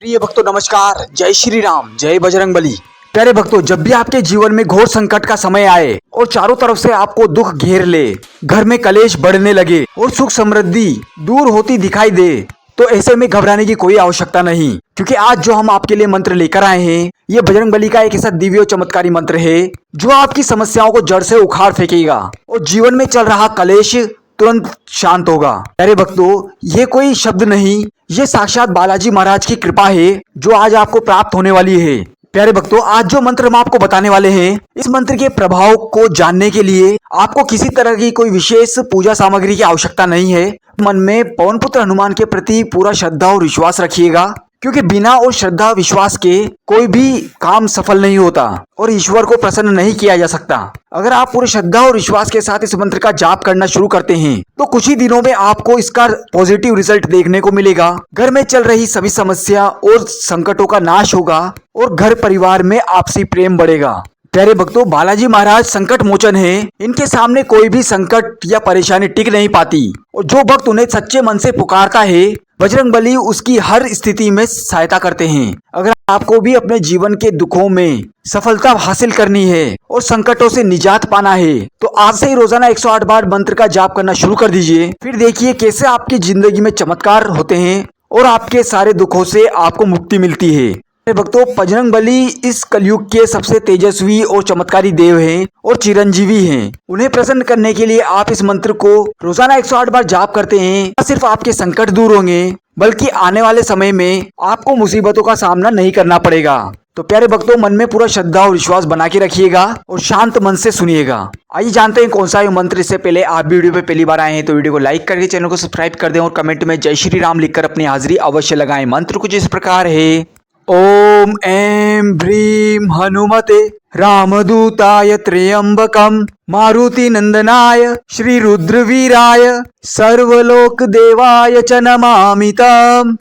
प्रिय भक्तों नमस्कार, जय श्री राम, जय बजरंगबली। प्यारे भक्तों, जब भी आपके जीवन में घोर संकट का समय आए और चारों तरफ से आपको दुख घेर ले, घर में कलेश बढ़ने लगे और सुख समृद्धि दूर होती दिखाई दे, तो ऐसे में घबराने की कोई आवश्यकता नहीं, क्योंकि आज जो हम आपके लिए मंत्र लेकर आए हैं, ये बजरंगबली का एक ऐसा दिव्य और चमत्कारी मंत्र है जो आपकी समस्याओं को जड़ से उखाड़ फेंकेगा और जीवन में चल रहा कलेश तुरंत शांत होगा। प्यारे भक्तों, ये कोई शब्द नहीं, ये साक्षात बालाजी महाराज की कृपा है जो आज आपको प्राप्त होने वाली है। प्यारे भक्तों, आज जो मंत्र हम आपको बताने वाले हैं, इस मंत्र के प्रभाव को जानने के लिए आपको किसी तरह की कोई विशेष पूजा सामग्री की आवश्यकता नहीं है। मन में पवन पुत्र हनुमान के प्रति पूरा श्रद्धा और विश्वास रखिएगा, क्योंकि बिना और श्रद्धा विश्वास के कोई भी काम सफल नहीं होता और ईश्वर को प्रसन्न नहीं किया जा सकता। अगर आप पूरी श्रद्धा और विश्वास के साथ इस मंत्र का जाप करना शुरू करते हैं तो कुछ ही दिनों में आपको इसका पॉजिटिव रिजल्ट देखने को मिलेगा। घर में चल रही सभी समस्या और संकटों का नाश होगा और घर परिवार में आपसी प्रेम बढ़ेगा। प्यारे भक्तों, बालाजी महाराज संकट मोचन है, इनके सामने कोई भी संकट या परेशानी टिक नहीं पाती और जो भक्त उन्हें सच्चे मन से पुकारता है, बजरंगबली उसकी हर स्थिति में सहायता करते हैं। अगर आपको भी अपने जीवन के दुखों में सफलता हासिल करनी है और संकटों से निजात पाना है, तो आज से ही रोजाना 108 बार मंत्र का जाप करना शुरू कर दीजिए। फिर देखिए कैसे आपकी जिंदगी में चमत्कार होते हैं और आपके सारे दुखों से आपको मुक्ति मिलती है। भक्तों, बजरंगबली इस कलयुग के सबसे तेजस्वी और चमत्कारी देव हैं और चिरंजीवी हैं। उन्हें प्रसन्न करने के लिए आप इस मंत्र को रोजाना 108 बार जाप करते हैं, न सिर्फ आपके संकट दूर होंगे बल्कि आने वाले समय में आपको मुसीबतों का सामना नहीं करना पड़ेगा। तो प्यारे भक्तों, मन में पूरा श्रद्धा और विश्वास बना के रखिएगा और शांत मन से सुनिएगा। आइए जानते हैं कौन सा ये मंत्र। इससे पहले आप भी वीडियो पे पहली बार आए हैं तो वीडियो को लाइक करके चैनल को सब्सक्राइब कर दें और कमेंट में जय श्री राम लिखकर अपनी हाजिरी अवश्य लगाएं। मंत्र कुछ इस प्रकार है। ओम ऐं ह्रीं हनुमते रामदूताय त्र्यंबकं मारुति नंदनाय श्री रुद्रवीराय सर्वलोक देवाय च नमामि तम्।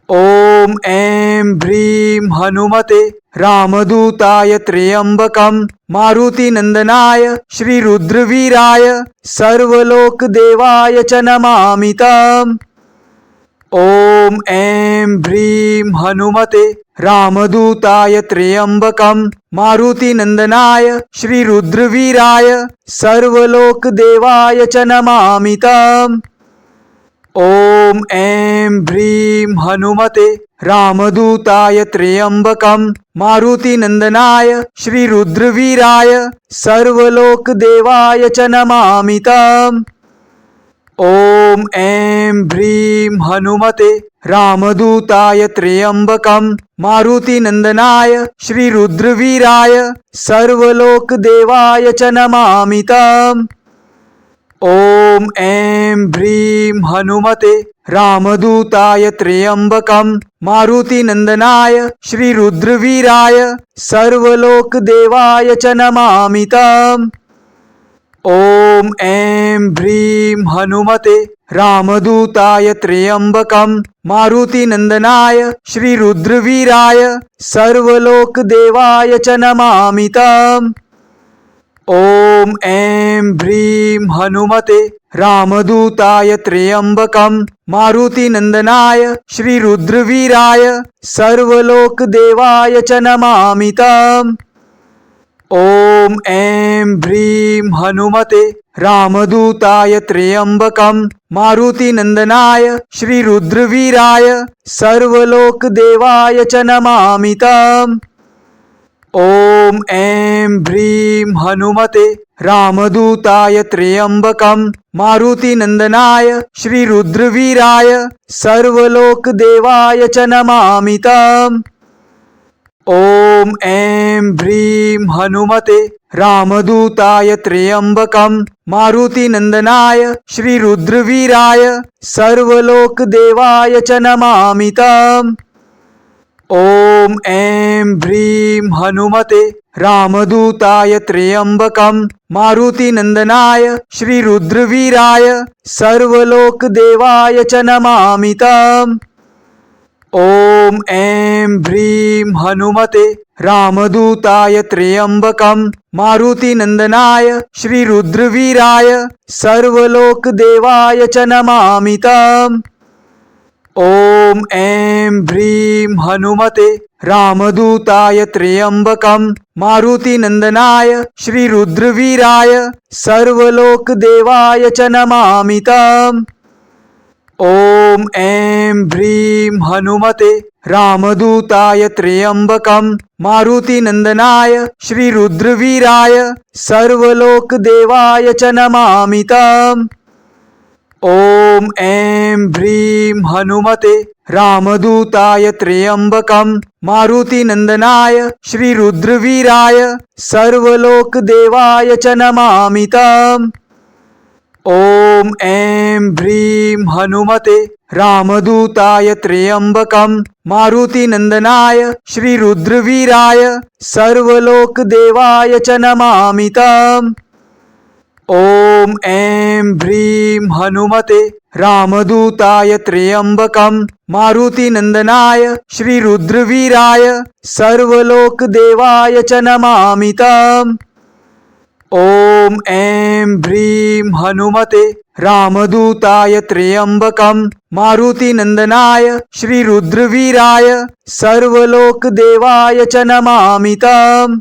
ओम ऐं ह्रीं हनुमते रामदूताय त्र्यंबकं मारुति नंदनाय श्री रुद्रवीराय सर्वलोक देवाय च नमामि तम्। ओम ऐं ह्रीं हनुमते रामदूताय त्र्यंबकं मारुति नंदनाय श्री रुद्रवीराय सर्वलोक देवाय च नमामि तम्। ओम ऐं ह्रीं हनुमते रामदूताय त्र्यंबकं मारुति नंदनाय श्री रुद्रवीराय सर्वलोक देवाय च नमामि तम्। ओम ऐं ह्रीं हनुमते रामदूताय त्र्यंबकं मारुति नंदनाय श्री रुद्रवीराय सर्वलोक देवाय च नमामि तम्। ओम ऐं ह्रीं हनुमते रामदूताय त्र्यंबकं मारुति नंदनाय श्री रुद्रवीराय सर्वलोक देवाय च नमामि तम्। ओम ऐं ह्रीं हनुमते रामदूताय त्र्यंबकं मारुति नंदनाय श्री रुद्रवीराय सर्वलोक देवाय च नमामि तम्। ओम ऐं ह्रीं हनुमते रामदूताय त्र्यंबकं मारुति नंदनाय श्री रुद्रवीराय सर्वलोक देवाय च नमामि तम्। ओम ऐं ह्रीं हनुमते रामदूताय त्र्यंबकं मारुति नंदनाय श्री रुद्रवीराय सर्वलोक देवाय च नमामि तम्। ओम ऐं ह्रीं हनुमते रामदूताय त्र्यंबकं मारुति नंदनाय श्री रुद्रवीराय सर्वलोक देवाय च नमामि तम्। ओम ऐं ह्रीं हनुमते रामदूताय त्र्यंबकं मारुति नंदनाय श्री रुद्रवीराय सर्वलोक देवाय च नमामि तम्। ओम ऐं ह्रीं हनुमते रामदूताय त्र्यंबकं मारुति नंदनाय श्री रुद्रवीराय सर्वलोक देवाय च नमामि तम्। ओम ऐं ह्रीं हनुमते रामदूताय त्र्यंबकं मारुति नंदनाय श्री रुद्रवीराय सर्वलोक देवाय च नमामि तम्। ओम ऐं ह्रीं हनुमते रामदूताय त्र्यंबकं मारुतिनंदनाय श्रीरुद्रवीराय सर्वलोकदेवाय च नमामि तम्। ओम ऐं ह्रीं हनुमते रामदूताय त्र्यंबकं मारुतिनंदनाय श्रीरुद्रवीराय सर्वलोकदेवाय च नमामि तम्। ओम ऐं ह्रीं हनुमते रामदूताय त्र्यंबकं मारुतिनंदनाय श्रीरुद्रवीराय सर्वलोकदेवाय च नमामि तम्। ओम ऐं ह्रीं हनुमते रामदूताय त्र्यंबकं मारुतिनंदनाय श्रीरुद्रवीराय सर्वलोकदेवाय च नमामि तम्। ओम ऐं ह्रीं हनुमते रामदूताय त्र्यंबकं मारुतिनंदनाय श्रीरुद्रवीराय सर्वलोकदेवाय च नमामि तम्। ओम ऐं ह्रीं हनुमते रामदूताय त्र्यंबकं मारुतिनंदनाय श्रीरुद्रवीराय सर्वलोकदेवाय च नमामि तम्।